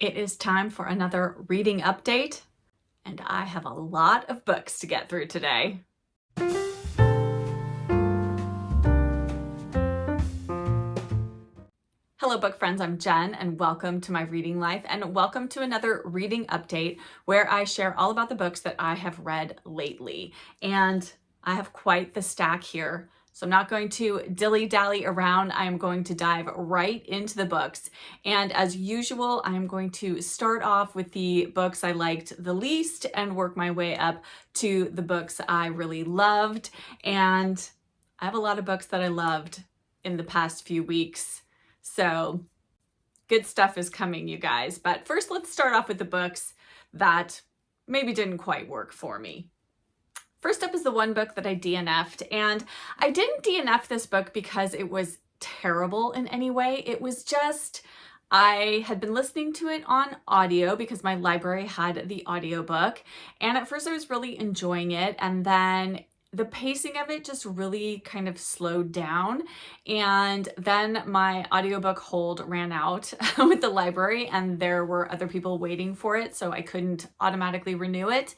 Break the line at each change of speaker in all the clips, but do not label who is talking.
It is time for another reading update, and I have a lot of books to get through today. Hello book friends, I'm Jen and welcome to my reading life and welcome to another reading update where I share all about the books that I have read lately. And I have quite the stack here. So I'm not going to dilly-dally around. I am going to dive right into the books. And as usual, I'm going to start off with the books I liked the least and work my way up to the books I really loved. And I have a lot of books that I loved in the past few weeks. So good stuff is coming, you guys. But first, let's start off with the books that maybe didn't quite work for me. First up is the one book that I DNF'd, and I didn't DNF this book because it was terrible in any way. It was just, I had been listening to it on audio because my library had the audiobook, and at first I was really enjoying it, and then the pacing of it just really kind of slowed down, and then my audiobook hold ran out with the library and there were other people waiting for it, so I couldn't automatically renew it.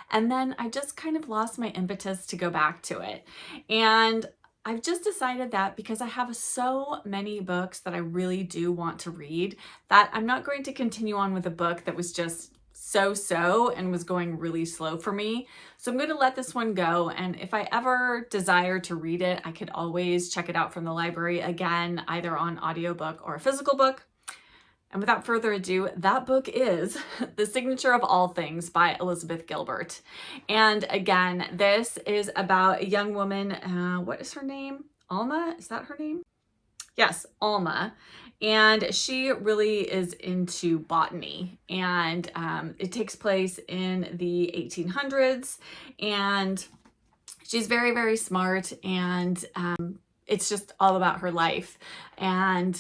And then I just kind of lost my impetus to go back to it. And I've just decided that because I have so many books that I really do want to read, that I'm not going to continue on with a book that was just so-so and was going really slow for me. So I'm going to let this one go. And if I ever desire to read it, I could always check it out from the library again, either on audiobook or a physical book. And without further ado, that book is The Signature of All Things by Elizabeth Gilbert. And again, this is about a young woman, what is her name? Alma? Is that her name? Yes, Alma. And she really is into botany. And it takes place in the 1800s. And she's very, very smart. And it's just all about her life. And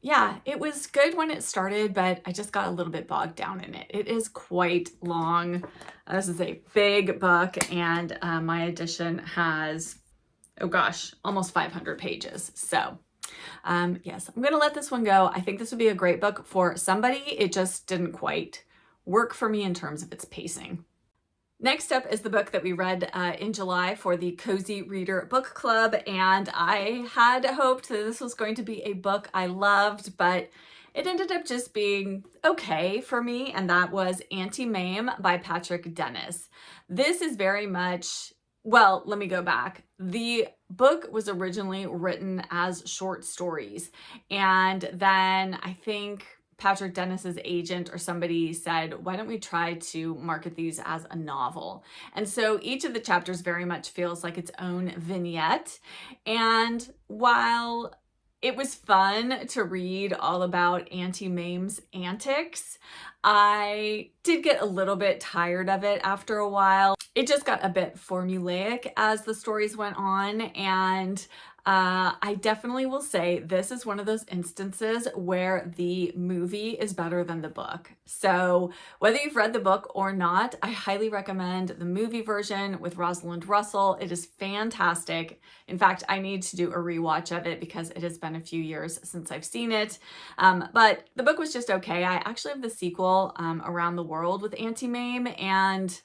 yeah, it was good when it started, but I just got a little bit bogged down in it. It is quite long. This is a big book, and my edition has, oh gosh, almost 500 pages. So yes, I'm gonna let this one go. I think this would be a great book for somebody. It just didn't quite work for me in terms of its pacing. Next up is the book that we read in July for the Cozy Reader Book Club, and I had hoped that this was going to be a book I loved, but it ended up just being okay for me, and that was Auntie Mame by Patrick Dennis. This is very much, well, let me go back. The book was originally written as short stories, and then I think Patrick Dennis's agent or somebody said, why don't we try to market these as a novel? And so each of the chapters very much feels like its own vignette. And while it was fun to read all about Auntie Mame's antics, I did get a little bit tired of it after a while. It just got a bit formulaic as the stories went on, and I definitely will say this is one of those instances where the movie is better than the book. So whether you've read the book or not, I highly recommend the movie version with Rosalind Russell. It is fantastic. In fact, I need to do a rewatch of it because it has been a few years since I've seen it. But the book was just okay. I actually have the sequel, Around the World with Auntie Mame, and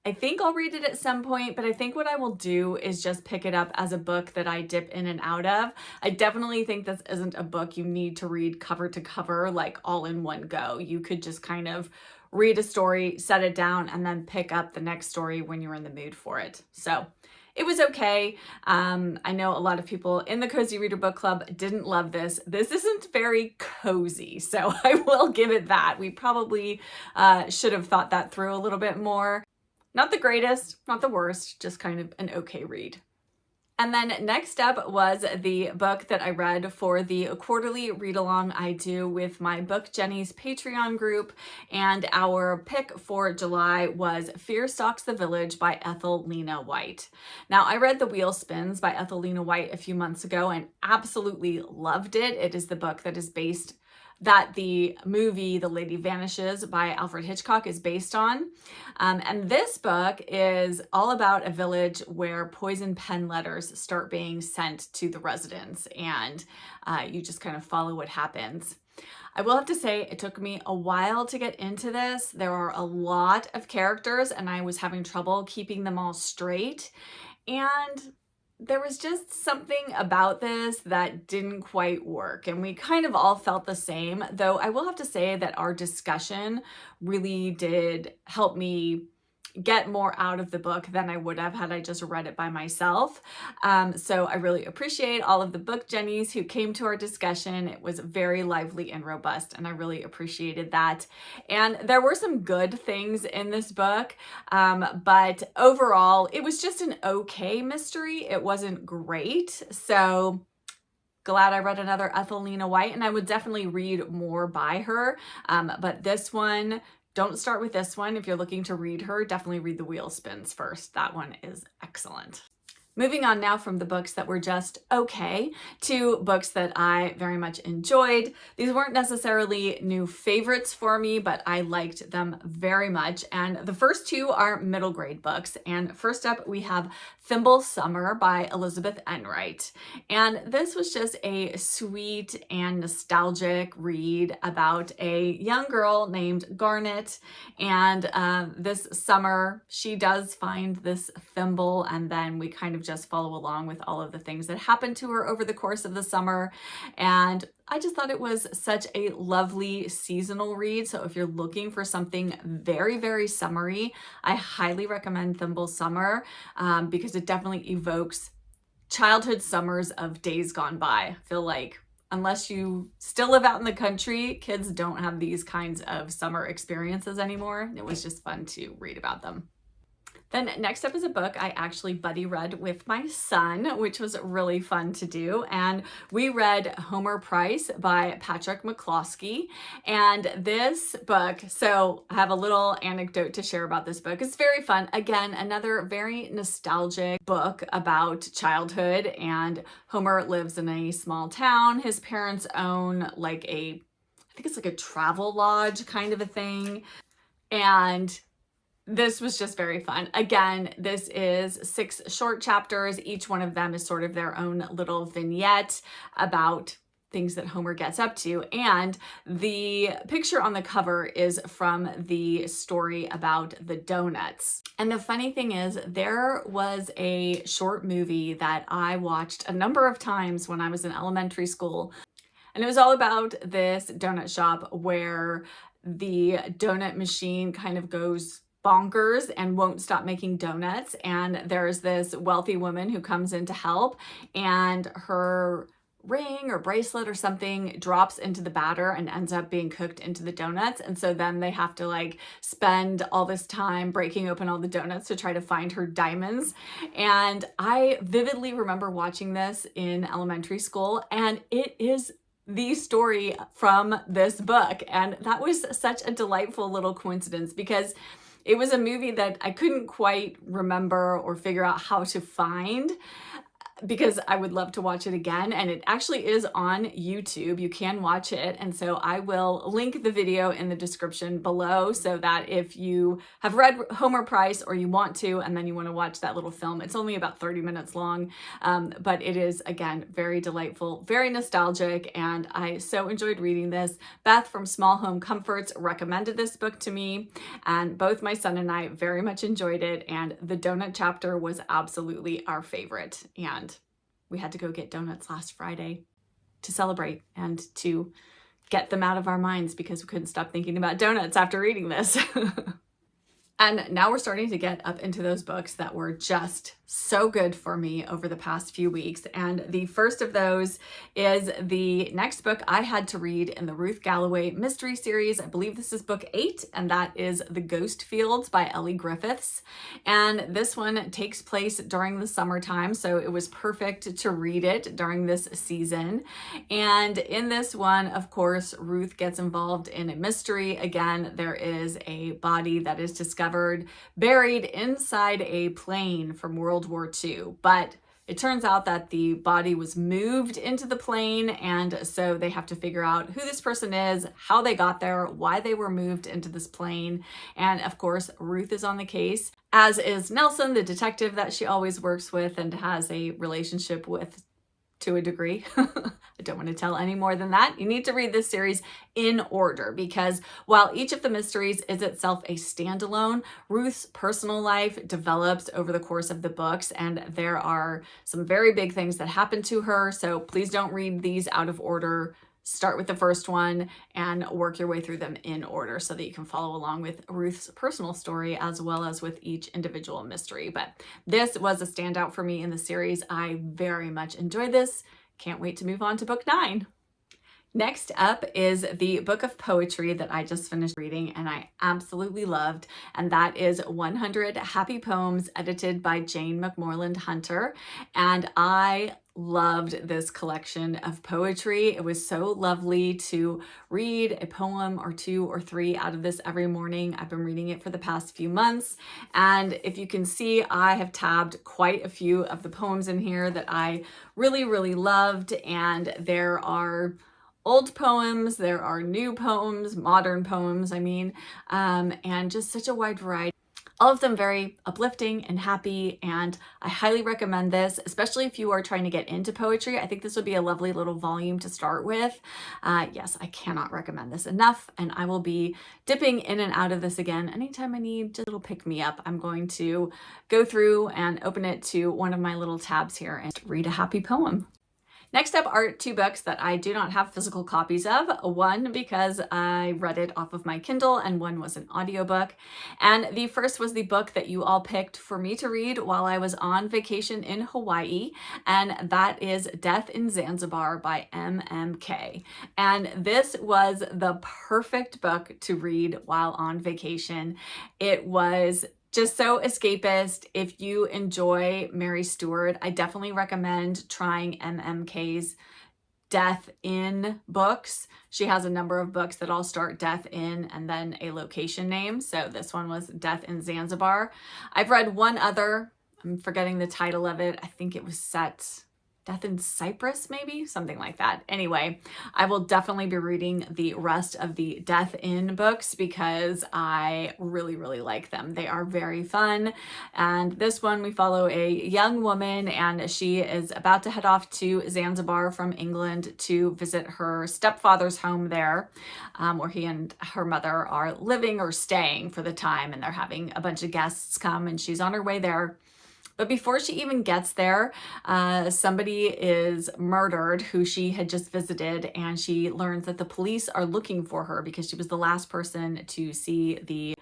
I think I'll read it at some point, but I think what I will do is just pick it up as a book that I dip in and out of. I definitely think this isn't a book you need to read cover to cover, like all in one go. You could just kind of read a story, set it down, and then pick up the next story when you're in the mood for it. So it was okay. I know a lot of people in the Cozy Reader Book Club didn't love this. This isn't very cozy, so I will give it that. We probably should have thought that through a little bit more. Not the greatest, not the worst, just kind of an okay read. And then next up was the book that I read for the quarterly read-along I do with my Book Jenny's Patreon group, and our pick for July was Fear Stalks the Village by Ethel Lena White. Now, I read The Wheel Spins by Ethel Lena White a few months ago and absolutely loved it. It is the book that is based that the movie The Lady Vanishes by Alfred Hitchcock is based on. And this book is all about a village where poison pen letters start being sent to the residents, and you just kind of follow what happens. I will have to say it took me a while to get into this. There are a lot of characters and I was having trouble keeping them all straight. And there was just something about this that didn't quite work. And we kind of all felt the same, though I will have to say that our discussion really did help me get more out of the book than I would have had I just read it by myself. So I really appreciate all of the book Jennies who came to our discussion. It was very lively and robust, and I really appreciated that. And there were some good things in this book, but overall, it was just an okay mystery. It wasn't great. So glad I read another Ethelina White, and I would definitely read more by her. But this one, don't start with this one. If you're looking to read her, definitely read The Wheel Spins first. That one is excellent. Moving on now from the books that were just okay to books that I very much enjoyed. These weren't necessarily new favorites for me, but I liked them very much. And the first two are middle grade books. And first up, we have Thimble Summer by Elizabeth Enright. And this was just a sweet and nostalgic read about a young girl named Garnet. And this summer, she does find this thimble, and then we kind of just follow along with all of the things that happened to her over the course of the summer. And I just thought it was such a lovely seasonal read. So if you're looking for something very, very summery, I highly recommend Thimble Summer because it definitely evokes childhood summers of days gone by. I feel like unless you still live out in the country, kids don't have these kinds of summer experiences anymore. It was just fun to read about them. Then next up is a book I actually buddy read with my son, which was really fun to do. And we read Homer Price by Patrick McCloskey. And this book, so I have a little anecdote to share about this book. It's very fun. Again, another very nostalgic book about childhood. And Homer lives in a small town. His parents own I think it's like a travel lodge kind of a thing. And this was just very fun. Again, this is 6 short chapters. Each one of them is sort of their own little vignette about things that Homer gets up to. And the picture on the cover is from the story about the donuts. And the funny thing is, there was a short movie that I watched a number of times when I was in elementary school. And it was all about this donut shop where the donut machine kind of goes bonkers and won't stop making donuts. And there's this wealthy woman who comes in to help, and her ring or bracelet or something drops into the batter and ends up being cooked into the donuts. And so then they have to spend all this time breaking open all the donuts to try to find her diamonds. And I vividly remember watching this in elementary school, and it is the story from this book. And that was such a delightful little coincidence because it was a movie that I couldn't quite remember or figure out how to find, because I would love to watch it again. And it actually is on YouTube. You can watch it. And so I will link the video in the description below so that if you have read Homer Price or you want to, and then you want to watch that little film, it's only about 30 minutes long. But it is, again, very delightful, very nostalgic. And I so enjoyed reading this. Beth from Small Home Comforts recommended this book to me, and both my son and I very much enjoyed it. And the donut chapter was absolutely our favorite. And we had to go get donuts last Friday to celebrate and to get them out of our minds because we couldn't stop thinking about donuts after reading this. And now we're starting to get up into those books that were just so good for me over the past few weeks. And the first of those is the next book I had to read in the Ruth Galloway mystery series. I believe this is book 8, and that is The Ghost Fields by Ellie Griffiths. And this one takes place during the summertime, so it was perfect to read it during this season. And in this one, of course, Ruth gets involved in a mystery. Again, there is a body that is discovered buried inside a plane from World War II, but it turns out that the body was moved into the plane, and so they have to figure out who this person is, how they got there, why they were moved into this plane. And of course, Ruth is on the case, as is Nelson, the detective that she always works with and has a relationship with to a degree. I don't want to tell any more than that. You need to read this series in order because while each of the mysteries is itself a standalone, Ruth's personal life develops over the course of the books, and there are some very big things that happen to her. So please don't read these out of order. Start with the first one and work your way through them in order so that you can follow along with Ruth's personal story as well as with each individual mystery. But this was a standout for me in the series. I very much enjoyed this. Can't wait to move on to book 9. Next up is the book of poetry that I just finished reading and I absolutely loved, and that is 100 Happy Poems, edited by Jane McMorland Hunter. And I loved this collection of poetry. It was so lovely to read a poem or 2 or 3 out of this every morning. I've been reading it for the past few months, and if you can see, I have tabbed quite a few of the poems in here that I really loved, and there are old poems, there are new poems, modern poems, and just such a wide variety. All of them very uplifting and happy, and I highly recommend this, especially if you are trying to get into poetry. I think this would be a lovely little volume to start with. Yes, I cannot recommend this enough, and I will be dipping in and out of this again anytime I need just a little pick-me-up. I'm going to go through and open it to one of my little tabs here and read a happy poem. Next up are 2 books that I do not have physical copies of. One because I read it off of my Kindle, and one was an audiobook. And the first was the book that you all picked for me to read while I was on vacation in Hawaii, and that is Death in Zanzibar by MMK. And this was the perfect book to read while on vacation. It was just so escapist. If you enjoy Mary Stewart, I definitely recommend trying MMK's Death in books. She has a number of books that all start Death in and then a location name. So this one was Death in Zanzibar. I've read one other, I'm forgetting the title of it. I think it was set Death in Cyprus, maybe? Something like that. Anyway, I will definitely be reading the rest of the Death in books because I really like them. They are very fun. And this one, we follow a young woman, and she is about to head off to Zanzibar from England to visit her stepfather's home there, where he and her mother are living or staying for the time, and they're having a bunch of guests come, and she's on her way there. But before she even gets there, somebody is murdered who she had just visited, and she learns that the police are looking for her because she was the last person to see the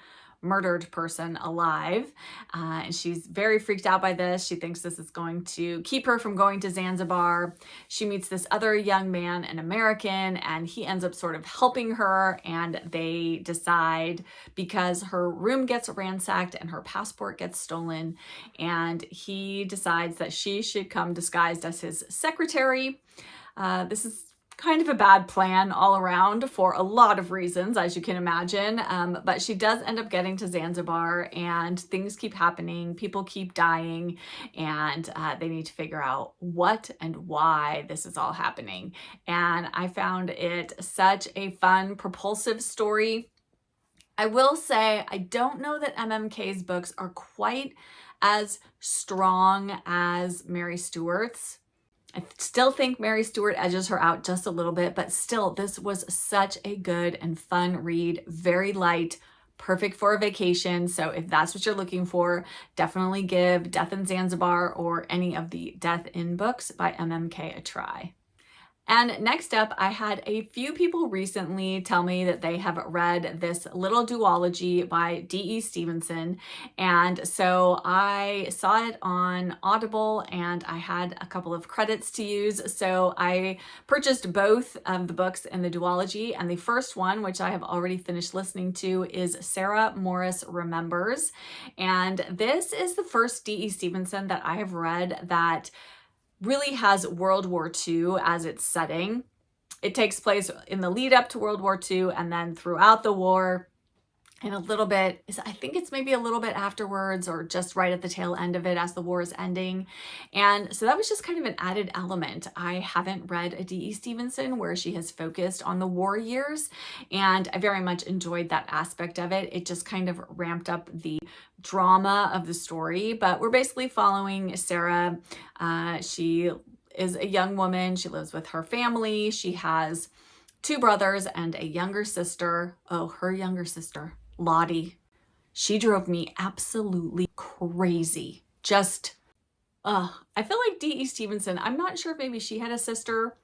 murdered person alive. And she's very freaked out by this. She thinks this is going to keep her from going to Zanzibar. She meets this other young man, an American, and he ends up sort of helping her, and they decide, because her room gets ransacked and her passport gets stolen, and he decides that she should come disguised as his secretary. This is kind of a bad plan all around for a lot of reasons, as you can imagine. But she does end up getting to Zanzibar, and things keep happening. People keep dying, and they need to figure out what and why this is all happening. And I found it such a fun, propulsive story. I will say, I don't know that MMK's books are quite as strong as Mary Stewart's. I still think Mary Stewart edges her out just a little bit, but still, this was such a good and fun read, very light, perfect for a vacation. So if that's what you're looking for, definitely give Death in Zanzibar or any of the Death in books by MMK a try. And next up, I had a few people recently tell me that they have read this little duology by D.E. Stevenson. And so I saw it on Audible, and I had a couple of credits to use. So I purchased both of the books in the duology. And the first one, which I have already finished listening to, is Sarah Morris Remembers. And this is the first D.E. Stevenson that I have read that really has World War II as its setting. It takes place in the lead up to World War II and then throughout the war, and a little bit, I think it's maybe a little bit afterwards or just right at the tail end of it as the war is ending. And so that was just kind of an added element. I haven't read a D.E. Stevenson where she has focused on the war years, and I very much enjoyed that aspect of it. It just kind of ramped up the drama of the story, but we're basically following Sarah. She is a young woman. She lives with her family. She has 2 brothers and a younger sister. Oh, her younger sister, Lottie. She drove me absolutely crazy. Just, I feel like D.E. Stevenson, I'm not sure if maybe she had a sister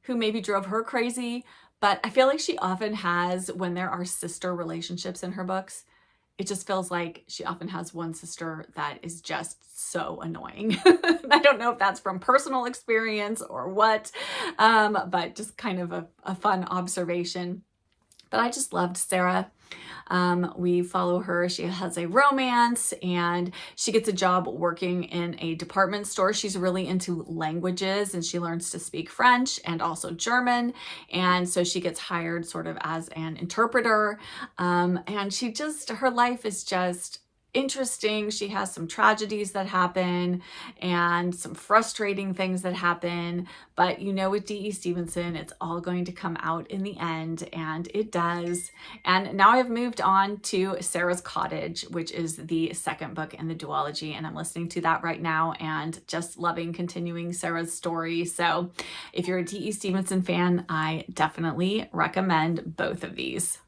who maybe drove her crazy, but I feel like she often has, when there are sister relationships in her books, it just feels like she often has one sister that is just so annoying. I don't know if that's from personal experience or what, but just kind of a fun observation. But I just loved Sarah. We follow her. She has a romance and she gets a job working in a department store. She's really into languages and she learns to speak French and also German. And so she gets hired sort of as an interpreter. And her life is just interesting. She has some tragedies that happen and some frustrating things that happen, but with D.E. Stevenson, it's all going to come out in the end, and it does. And now I've moved on to Sarah's Cottage, which is the second book in the duology, and I'm listening to that right now and just loving continuing Sarah's story. So if you're a D.E. Stevenson fan, I definitely recommend both of these.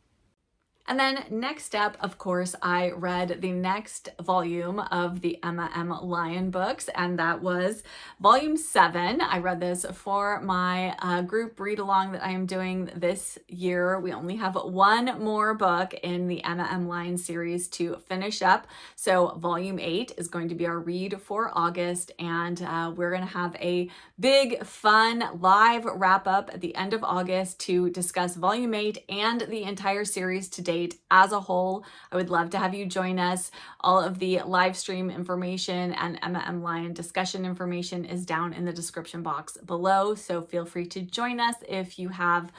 And then next up, of course, I read the next volume of the Emma M. Lyon books, and that was volume 7. I read this for my group read along that I am doing this year. We only have one more book in the Emma M. Lyon series to finish up. So volume 8 is going to be our read for August, and we're going to have a big, fun, live wrap up at the end of August to discuss volume 8 and the entire series to date as a whole. I would love to have you join us. All of the live stream information and Emma M. Lyon discussion information is down in the description box below, so feel free to join us if you have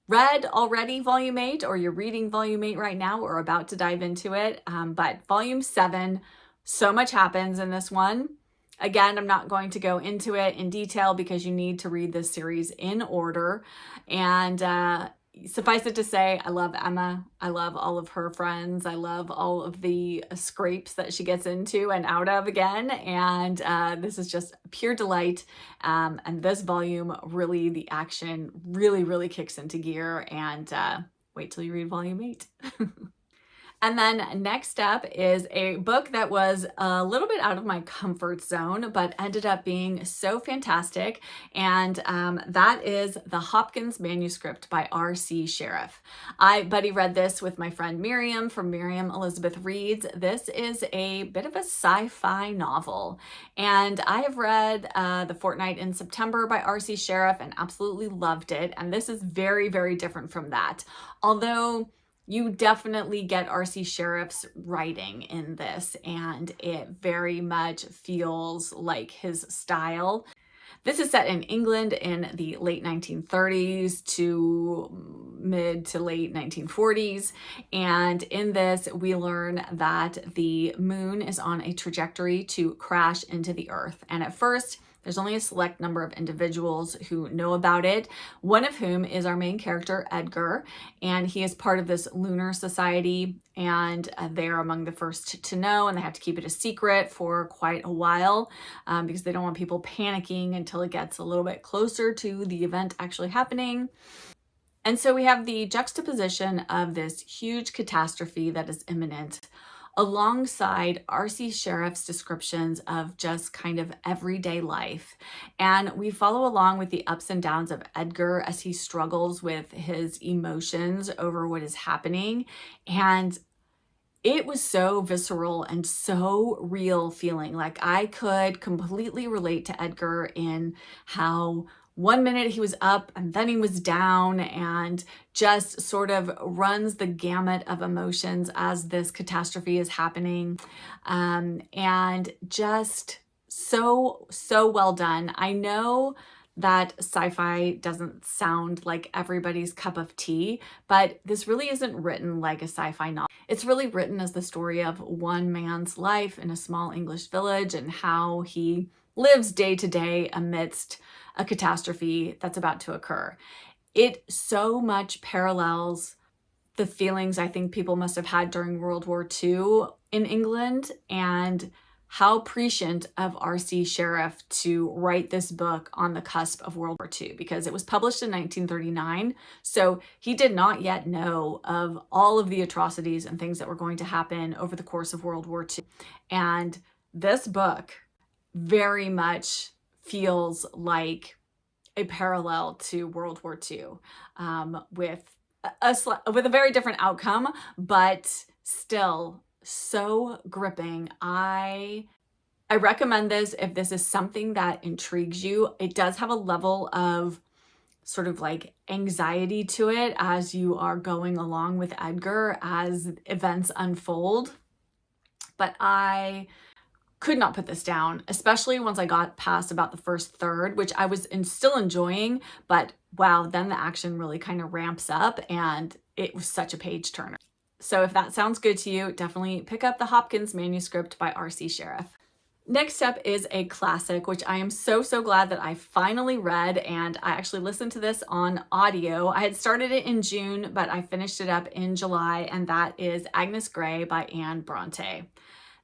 read already volume 8 or you're reading volume 8 right now or about to dive into it. But volume 7, so much happens in this one. Again, I'm not going to go into it in detail because you need to read this series in order. And suffice it to say, I love Emma. I love all of her friends. I love all of the scrapes that she gets into and out of again. And this is just pure delight. And this volume, really, the action really kicks into gear. And wait till you read volume 8. And then next up is a book that was a little bit out of my comfort zone, but ended up being so fantastic. And that is The Hopkins Manuscript by R.C. Sheriff. I buddy read this with my friend Miriam from Miriam Elizabeth Reads. This is a bit of a sci-fi novel. And I have read The Fortnight in September by R.C. Sheriff and absolutely loved it. And this is very different from that. Although you definitely get R.C. Sheriff's writing in this, and it very much feels like his style. This is set in England in the late 1930s to mid to late 1940s. And in this, we learn that the moon is on a trajectory to crash into the Earth. And at first, there's only a select number of individuals who know about it, one of whom is our main character, Edgar, and he is part of this lunar society, and they're among the first to know, and they have to keep it a secret for quite a while because they don't want people panicking until it gets a little bit closer to the event actually happening. And so we have the juxtaposition of this huge catastrophe that is imminent alongside R.C. Sheriff's descriptions of just kind of everyday life. And we follow along with the ups and downs of Edgar as he struggles with his emotions over what is happening. And it was so visceral and so real feeling. Like I could completely relate to Edgar in how one minute he was up and then he was down and just sort of runs the gamut of emotions as this catastrophe is happening. And just so well done. I know that sci-fi doesn't sound like everybody's cup of tea, but this really isn't written like a sci-fi novel. It's really written as the story of one man's life in a small English village and how he lives day to day amidst a catastrophe that's about to occur. It so much parallels the feelings I think people must have had during World War II in England and how prescient of R.C. Sheriff to write this book on the cusp of World War II, because it was published in 1939. So he did not yet know of all of the atrocities and things that were going to happen over the course of World War II. And this book very much feels like a parallel to World War II, with a very different outcome, but still so gripping. I recommend this if this is something that intrigues you. It does have a level of sort of like anxiety to it as you are going along with Edgar as events unfold, but I could not put this down, especially once I got past about the first third, which I was still enjoying, but wow, then the action really kind of ramps up and it was such a page turner. So if that sounds good to you, definitely pick up the Hopkins Manuscript by R.C. Sheriff. Next up is a classic, which I am so glad that I finally read, and I actually listened to this on audio. I had started it in June, but I finished it up in July, and that is Agnes Gray by Anne Bronte.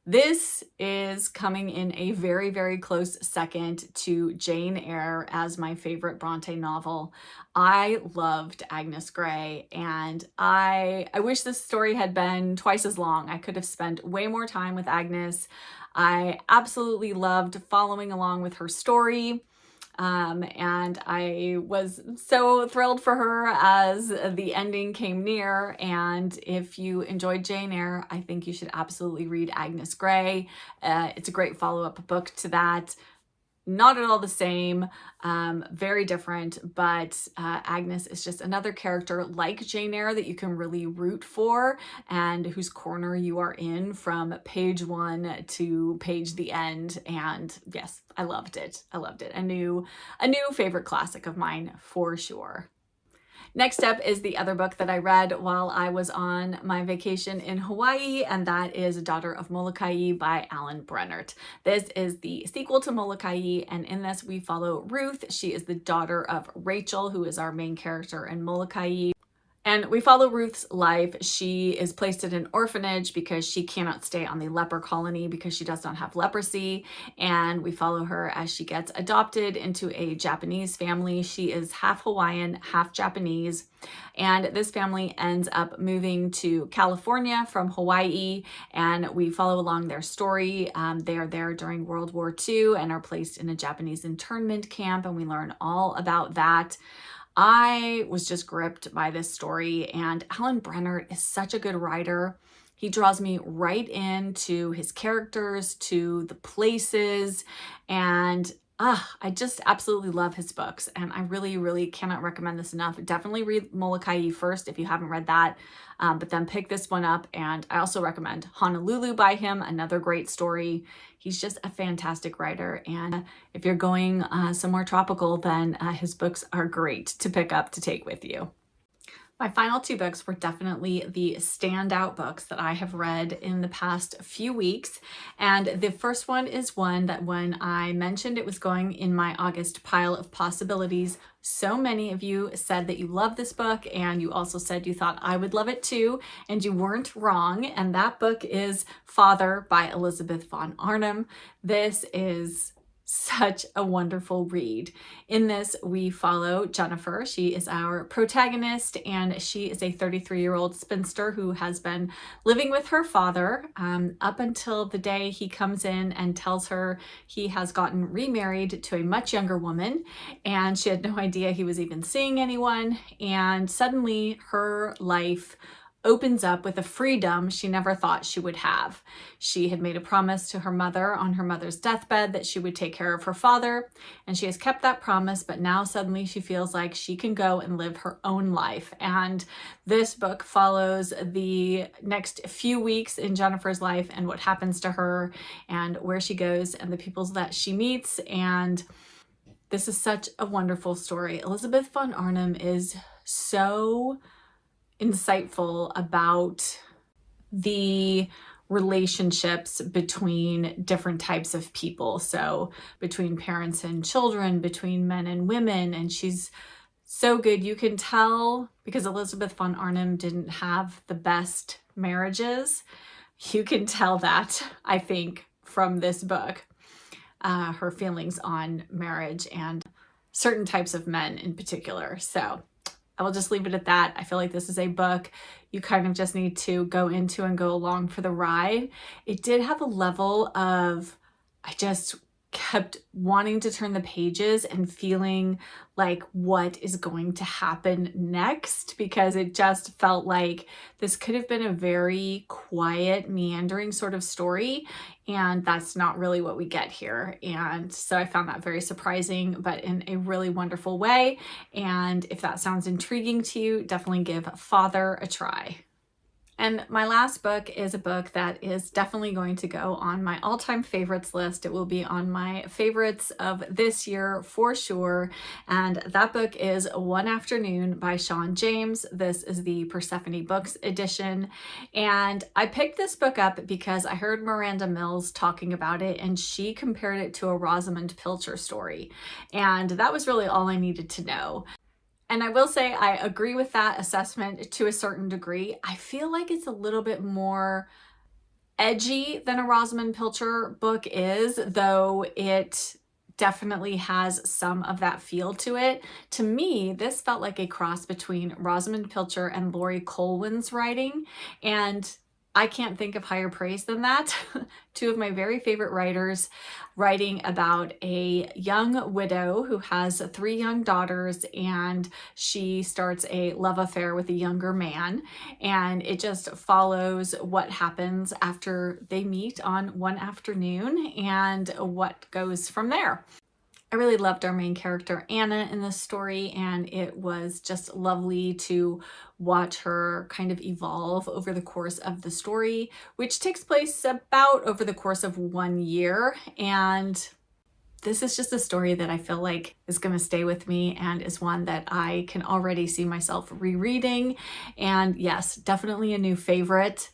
This is coming in a very close second to Jane Eyre as my favorite Bronte novel. I loved Agnes Gray, and I wish this story had been twice as long. I could have spent way more time with Agnes. I absolutely loved following along with her story. And I was so thrilled for her as the ending came near. And if you enjoyed Jane Eyre, I think you should absolutely read Agnes Gray. It's a great follow-up book to that. Not at all the same, very different, but Agnes is just another character like Jane Eyre that you can really root for and whose corner you are in from page 1 to page the end. And yes, I loved it. I loved it. A new favorite classic of mine for sure. Next up is the other book that I read while I was on my vacation in Hawaii, and that is Daughter of Molokai by Alan Brennert. This is the sequel to Molokai, and in this we follow Ruth. She is the daughter of Rachel, who is our main character in Molokai. And we follow Ruth's life. She is placed in an orphanage because she cannot stay on the leper colony because she does not have leprosy. And we follow her as she gets adopted into a Japanese family. She is half Hawaiian, half Japanese. And this family ends up moving to California from Hawaii, and we follow along their story. They are there during World War II and are placed in a Japanese internment camp, and we learn all about that. I was just gripped by this story, and Alan Brennert is such a good writer. He draws me right into his characters, to the places, and I just absolutely love his books, and I really cannot recommend this enough. Definitely read Molokai first if you haven't read that, but then pick this one up. And I also recommend Honolulu by him, another great story. He's just a fantastic writer, and if you're going somewhere tropical, then his books are great to pick up to take with you. My final 2 books were definitely the standout books that I have read in the past few weeks. And the first one is one that when I mentioned it was going in my August pile of possibilities, so many of you said that you love this book, and you also said you thought I would love it too, and you weren't wrong. And that book is Father by Elizabeth von Arnim. This is such a wonderful read. In this, we follow Jennifer. She is our protagonist, and she is a 33-year-old spinster who has been living with her father up until the day he comes in and tells her he has gotten remarried to a much younger woman, and she had no idea he was even seeing anyone. And suddenly her life opens up with a freedom she never thought she would have. She had made a promise to her mother on her mother's deathbed that she would take care of her father, and she has kept that promise, but now suddenly she feels like she can go and live her own life. And this book follows the next few weeks in Jennifer's life and what happens to her and where she goes and the people that she meets. And this is such a wonderful story. Elizabeth von Arnim is so insightful about the relationships between different types of people. So between parents and children, between men and women, and she's so good. You can tell, because Elizabeth von Arnim didn't have the best marriages, you can tell that, I think, from this book, her feelings on marriage and certain types of men in particular. So I will just leave it at that. I feel like this is a book you kind of just need to go into and go along for the ride. It did have a level of, I just kept wanting to turn the pages and feeling like what is going to happen next, because it just felt like this could have been a very quiet, meandering sort of story, and that's not really what we get here. And so I found that very surprising, but in a really wonderful way. And if that sounds intriguing to you, definitely give Father a try. And my last book is a book that is definitely going to go on my all-time favorites list. It will be on my favorites of this year for sure. And that book is One Afternoon by Sean James. This is the Persephone Books edition. And I picked this book up because I heard Miranda Mills talking about it, and she compared it to a Rosamund Pilcher story. And that was really all I needed to know. And I will say I agree with that assessment to a certain degree. I feel like it's a little bit more edgy than a Rosamund Pilcher book is, though it definitely has some of that feel to it. To me, this felt like a cross between Rosamund Pilcher and Laurie Colwin's writing, and I can't think of higher praise than that. Two of my very favorite writers writing about a young widow who has 3 young daughters, and she starts a love affair with a younger man, and it just follows what happens after they meet on one afternoon and what goes from there. I really loved our main character, Anna, in this story, and it was just lovely to watch her kind of evolve over the course of the story, which takes place about over the course of 1 year. And this is just a story that I feel like is going to stay with me and is one that I can already see myself rereading. And yes, definitely a new favorite.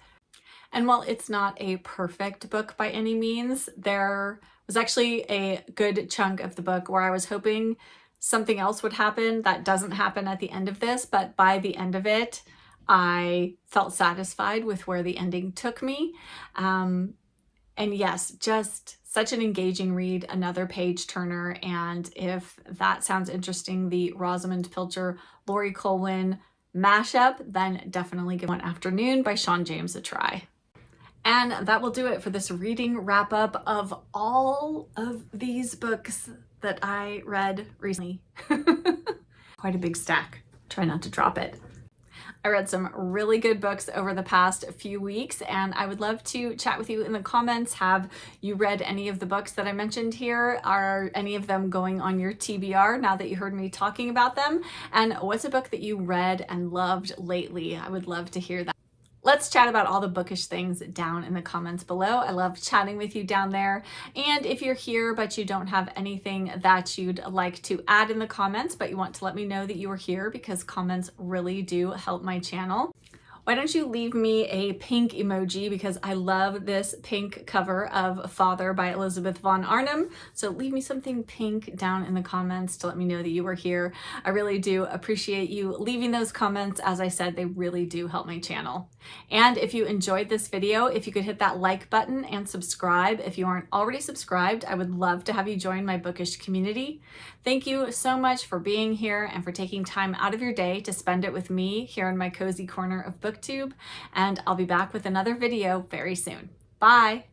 And while it's not a perfect book by any means, there was actually a good chunk of the book where I was hoping something else would happen that doesn't happen at the end of this, but by the end of it, I felt satisfied with where the ending took me. And yes, just such an engaging read, another page turner. And if that sounds interesting, the Rosamund Pilcher, Laurie Colwin mashup, then definitely give One Afternoon by Sean James a try. And that will do it for this reading wrap up of all of these books that I read recently. Quite a big stack. Try not to drop it. I read some really good books over the past few weeks, and I would love to chat with you in the comments. Have you read any of the books that I mentioned here? Are any of them going on your TBR now that you heard me talking about them? And what's a book that you read and loved lately? I would love to hear that. Let's chat about all the bookish things down in the comments below. I love chatting with you down there. And if you're here but you don't have anything that you'd like to add in the comments, but you want to let me know that you were here, because comments really do help my channel, why don't you leave me a pink emoji, because I love this pink cover of Father by Elizabeth von Arnim. So leave me something pink down in the comments to let me know that you were here. I really do appreciate you leaving those comments. As I said, they really do help my channel. And if you enjoyed this video, if you could hit that like button and subscribe. If you aren't already subscribed, I would love to have you join my bookish community. Thank you so much for being here and for taking time out of your day to spend it with me here in my cozy corner of booktube. And I'll be back with another video very soon. Bye.